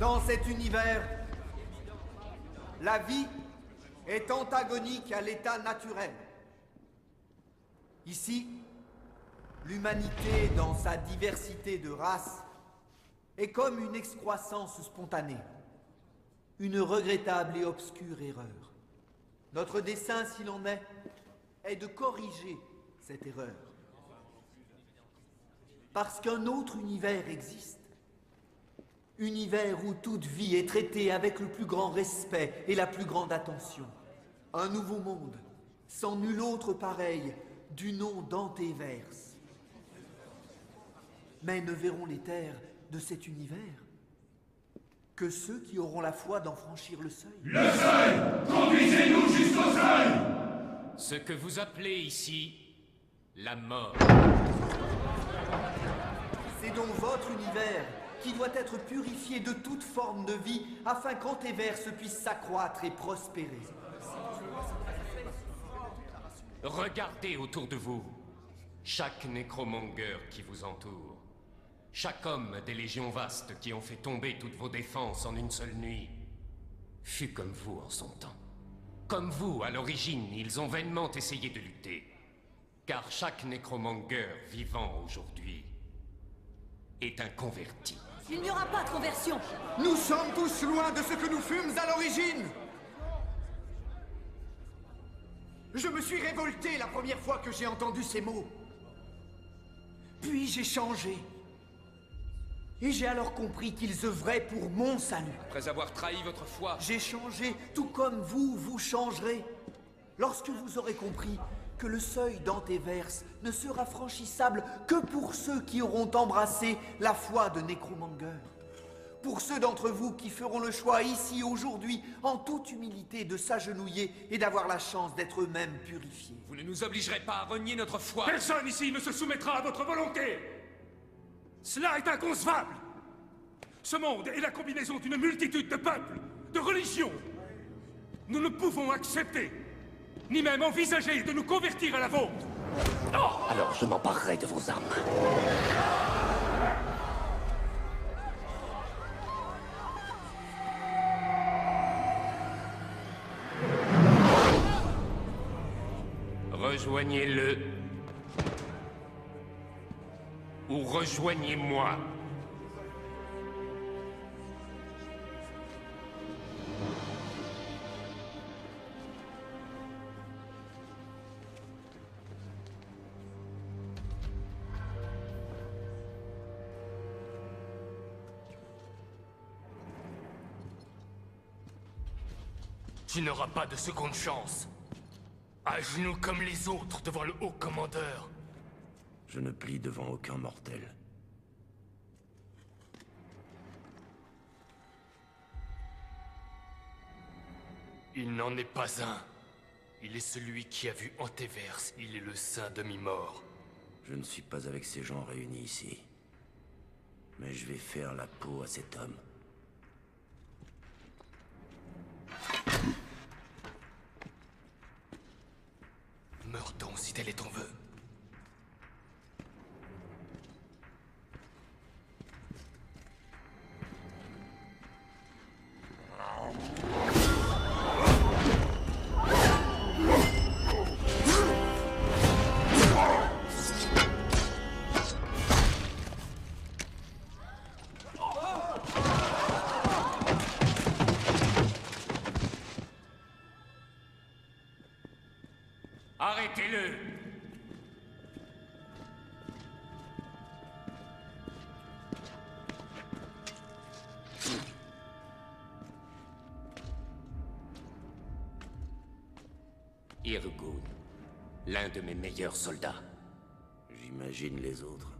Dans cet univers, la vie est antagonique à l'état naturel. Ici, l'humanité, dans sa diversité de races, est comme une excroissance spontanée. Une regrettable et obscure erreur. Notre dessein, s'il en est de corriger cette erreur. Parce qu'un autre univers existe. Univers où toute vie est traitée avec le plus grand respect et la plus grande attention. Un nouveau monde, sans nul autre pareil, du nom d'Antéverse. Mais ne verront les terres de cet univers que ceux qui auront la foi d'en franchir le seuil. Le seuil! Conduisez-nous jusqu'au seuil! Ce que vous appelez ici la mort. C'est donc votre univers qui doit être purifié de toute forme de vie afin qu'Antéverse puisse s'accroître et prospérer. Regardez autour de vous. Chaque nécromonger qui vous entoure. Chaque homme des légions vastes qui ont fait tomber toutes vos défenses en une seule nuit fut comme vous en son temps. Comme vous, à l'origine, ils ont vainement essayé de lutter. Car chaque nécromonger vivant aujourd'hui est un converti. Il n'y aura pas de conversion. Nous sommes tous loin de ce que nous fûmes à l'origine. Je me suis révolté la première fois que j'ai entendu ces mots. Puis j'ai changé. Et j'ai alors compris qu'ils œuvraient pour mon salut. Après avoir trahi votre foi... J'ai changé, tout comme vous, vous changerez. Lorsque vous aurez compris que le seuil d'Antéverse ne sera franchissable que pour ceux qui auront embrassé la foi de Nécromonger. Pour ceux d'entre vous qui feront le choix ici, aujourd'hui, en toute humilité, de s'agenouiller et d'avoir la chance d'être eux-mêmes purifiés. Vous ne nous obligerez pas à renier notre foi. Personne ici ne se soumettra à votre volonté! Cela est inconcevable! Ce monde est la combinaison d'une multitude de peuples, de religions. Nous ne pouvons accepter, ni même envisager de nous convertir à la vôtre. Alors je m'emparerai de vos armes. Rejoignez-le. Ou rejoignez-moi. Tu n'auras pas de seconde chance. À genoux comme les autres devant le haut commandeur. Je ne plie devant aucun mortel. Il n'en est pas un. Il est celui qui a vu Antéverse. Il est le saint demi-mort. Je ne suis pas avec ces gens réunis ici. Mais je vais faire la peau à cet homme. Meurs donc si tel est ton vœu. Arrêtez-le! Irgun, l'un de mes meilleurs soldats. J'imagine les autres.